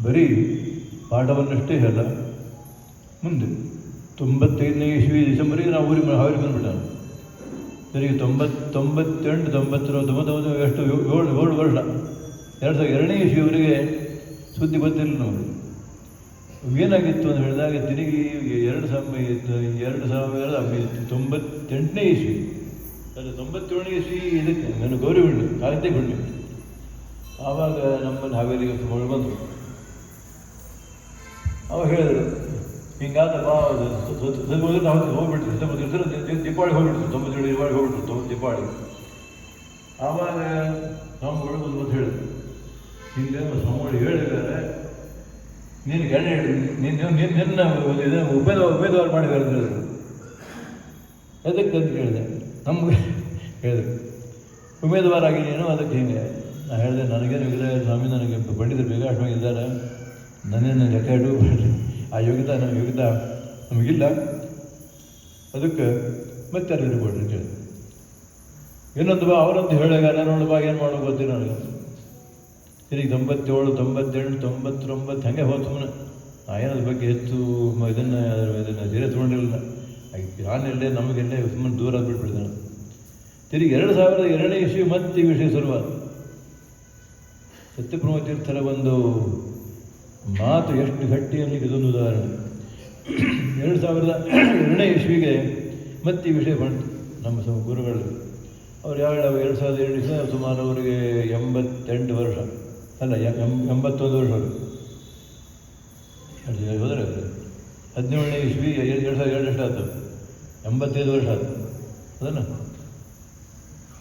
ಬರೀ ಪಾಠವನ್ನಷ್ಟೇ ಅಲ್ಲ, ಮುಂದೆ 95ನೇ ಇಸ್ವಿ ಡಿಸೆಂಬರಿಗೆ ನಾವು ಹಾವೇರಿ ಬಂದುಬಿಟ್ಟ. ಸರಿ 98, 99, ಎಷ್ಟು 7 ವರ್ಷ 2002ನೇ ಇಸ್ವಿಯವರೆಗೆ ಸುದ್ದಿ ಗೊತ್ತಿರಲಿಲ್ಲ ನಮಗೆ. ಏನಾಗಿತ್ತು ಅಂತ ಹೇಳಿದಾಗ ತಿರುಗಿ 2098ನೇ ಇಸ್ವಿ, ಅದು 97ನೇ ಇಸ್ವಿ ಇದಕ್ಕೆ ನಾನು ಗೌರಿ ಹುಣ್ಣು ಕಾಂತಿ ಹುಣ್ಣು, ಆವಾಗ ನಮ್ಮನ್ನು ಹಾವೇರಿಗೆ ಸುಮಾರು ಬಂದರು. ಅವಾಗ ಹೇಳಿದರು ಹಿಂಗಾದಪ್ಪ ನಾವು ಹೋಗ್ಬಿಟ್ರು, ದೀಪಾವಳಿ ಹೋಗ್ಬಿಟ್ರು, 97 ದೀಪಾವಳಿ ಹೋಗ್ಬಿಟ್ರು, ದೀಪಾವಳಿ. ಆವಾಗ ಸ್ವಾಮಿಗಳು ಬಂದು ಹೇಳಿದ್ರು, ಹಿಂಗೆ ಸ್ವಾಮಿಗಳು ಹೇಳಿದ್ದಾರೆ, ನೀನು ಗಣ್ಯ ಹೇಳಿ ನಿನ್ನ ಉಮೇದುವಾರ ಮಾಡಿದ್ದಾರೆ ಅಂತ ಹೇಳಿದ್ರು. ಅದಕ್ಕೆ ಅಂತ ಕೇಳಿದೆ, ನಮಗೆ ಹೇಳಿದ್ರು ಉಮೇದುವಾರ ಆಗಿ ನೀನು, ಅದಕ್ಕೆ ಹಿಂಗೆ ನಾನು ಹೇಳಿದೆ, ನನಗೇನು ವಿಗ್ರಹ ಸ್ವಾಮಿ, ನನಗೆ ಪಂಡಿತರು ಬೇಕಾಷ್ಟು ಇದ್ದಾರೆ, ನನ್ನೇನು ಲೆಕ್ಕ ಇಡು, ಆ ಯೋಗ್ಯತಾ ನಮಗಿಲ್ಲ, ಅದಕ್ಕೆ ಮತ್ತೆ ಯಾರು ಇರ್ಬೋಡ್ರಿ ಅಂತ ಹೇಳಿದೆ. ಇನ್ನೊಂದು ಬಾ ಅವರಂತ ಹೇಳಿದಾಗ ನಾನು ಬಾ ಏನು ಮಾಡೋ ಗೊತ್ತಿಲ್ಲ ನನಗೆ. ತಿರುಗಿ 97, 98, 99 ಹಾಗೆ ಹೋದ ಸುಮ್ಮನೆ ಏನದ್ರ ಬಗ್ಗೆ ಹೆಚ್ಚು ಇದನ್ನು ಧೀರೆ ತೊಗೊಂಡಿರಲಿಲ್ಲ. ನಾನೆಲ್ಲೇ ನಮಗೆಲ್ಲೇ ಸುಮ್ಮನೆ ದೂರ ಬಿಟ್ಬಿಡ್ತಾನೆ. ತಿರುಗಿ 2002ನೇ ಇಸ್ವಿ ಮತ್ತೆ ಈ ವಿಷಯ ಶುರುವಾದ. ಸತ್ಯಪ್ರಭು ತೀರ್ಥರ ಒಂದು ಮಾತು ಎಷ್ಟು ಗಟ್ಟಿ ಅನ್ನಲಿಕ್ಕೆ ಇದೊಂದು ಉದಾಹರಣೆ. 2002ನೇ ಇಸ್ವಿಗೆ ಮತ್ತೆ ಈ ವಿಷಯ ಬಂತು ನಮ್ಮ ಗುರುಗಳು. ಅವ್ರು ಯಾವ 2002 ಸುಮಾರು ಅವರಿಗೆ 88 ವರ್ಷ ಅಲ್ಲ 81 ವರ್ಷ ಹೋದರೆ 17ನೇ ಇಸ್ವಿ 2002 ಆಯ್ತು, 85 ವರ್ಷ ಆಯ್ತು. ಅದನ್ನು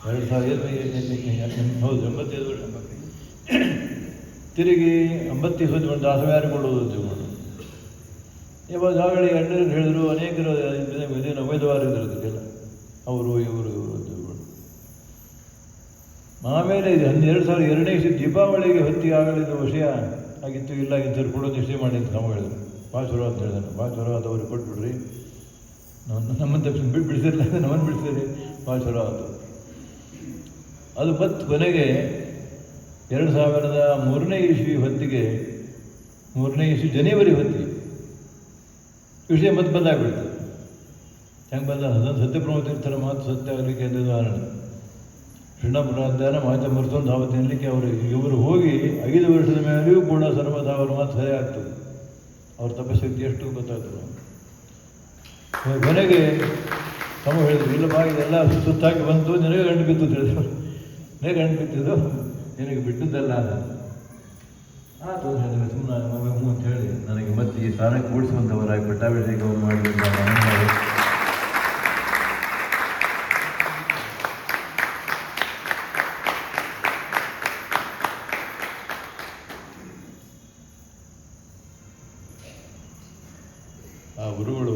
2000 ಹೌದು 85 ವರ್ಷ. ತಿರುಗಿ 85 ಒಂದು ದಾಸವಾರ ಕೊಡೋದು ತಿಳ್ಕೊಂಡು ಇವಾಗ ಆಗಲಿ ಅಣ್ಣರು ಹೇಳಿದ್ರು, ಅನೇಕರು ಇದೇನು ಉಮೇದುವಾರ ಇದ್ರದಕ್ಕೆಲ್ಲ ಅವರು ಇವರು ತಿಳ್ಕೊಂಡು. ಆಮೇಲೆ ಇದು 2002ನೇ ಇಸ್ವಿ ದೀಪಾವಳಿಗೆ ಹೊತ್ತಿಗೆ ಆಗಲಿದ್ದು ವಿಷಯ ಆಗಿತ್ತು, ಇಲ್ಲ ಇಂಥವ್ರು ಕೊಡೋದು ನಿಶ್ಚಯ ಮಾಡಿ ಅಂತ ನಾವು ಹೇಳಿದ್ರು. ಭಾಳ ಚಲೋ ಅಂತ ಹೇಳಿದಾನೆ, ಭಾಳ ಚಲೋ ಅದು ಅವ್ರಿಗೆ ಕೊಟ್ಬಿಡ್ರಿ, ನಮ್ಮನ್ನು ತಪ್ಪಿಸಿ ಬಿಡಿಸಿರಲಿಲ್ಲ, ನಮ್ಮನ್ನು ಬಿಡಿಸಿರಿ, ಭಾಳ ಚಲೋ ಆಯಿತು. ಅದು ಮತ್ತೆ ಕೊನೆಗೆ 2003ನೇ ಇಸ್ವಿ ಹೊತ್ತಿಗೆ, 3ನೇ ಇಸ್ವಿ ಜನವರಿ ಹೊತ್ತಿಗೆ ವಿಷಯ ಮತ್ತೆ ಬಂದಾಗ್ಬಿಡ್ತು. ಹೆಂಗೆ ಬಂದ ಅದೊಂದು ಸತ್ಯಪ್ರಭು ತೀರ್ಥರ ಮಾತು ಸತ್ಯ ಆಗಲಿಕ್ಕೆ ಅಂತ ಉದಾಹರಣೆ. ಶ್ರೀನಾಪುರಾಧ್ಯಾನ ಮಾಹಿತಿ ಮರ್ತೊಂದು ಧಾವತಿ ಅನ್ನಲಿಕ್ಕೆ ಇವರು ಹೋಗಿ 5 ವರ್ಷದ ಮೇಲೆಯೂ ಕೂಡ ಸರ್ವದಾ ಅವ್ರ ಮಾತು ಸರಿ ಆಗ್ತದೆ, ಅವ್ರ ತಪಶಕ್ತಿ ಎಷ್ಟು ಗೊತ್ತಾಗ್ತದೆ. ಕೊನೆಗೆ ತಮ್ಮ ಹೇಳಿದ್ರು, ಇಲ್ಲಪ್ಪ ಇದೆಲ್ಲ ಸುತ್ತಾಗಿ ಬಂತು, ನಿನಗೆ ಗಂಟು ಬಿತ್ತು ಅಂತ ಹೇಳಿದ್ರು. ನಿನಗೆ ಗಂಟು ಬಿತ್ತಿದ್ದು ನಿನಗೆ ಬಿಟ್ಟಿದ್ದಲ್ಲ ಅದು ಆತು ಹೇಳಿದ್ರೆ ಸುಮ್ಮನೆ ಹ್ಞೂ ಅಂತ ಹೇಳಿ ನನಗೆ ಮತ್ತೆ ಈ ಸ್ಥಾನಕ್ಕೆ ಕೂಡಿಸುವಂಥವರಾಗಿ ಪಟ್ಟಾಭಿಷೇಕವನ್ನು ಮಾಡಿದ ಆ ಗುರುಗಳು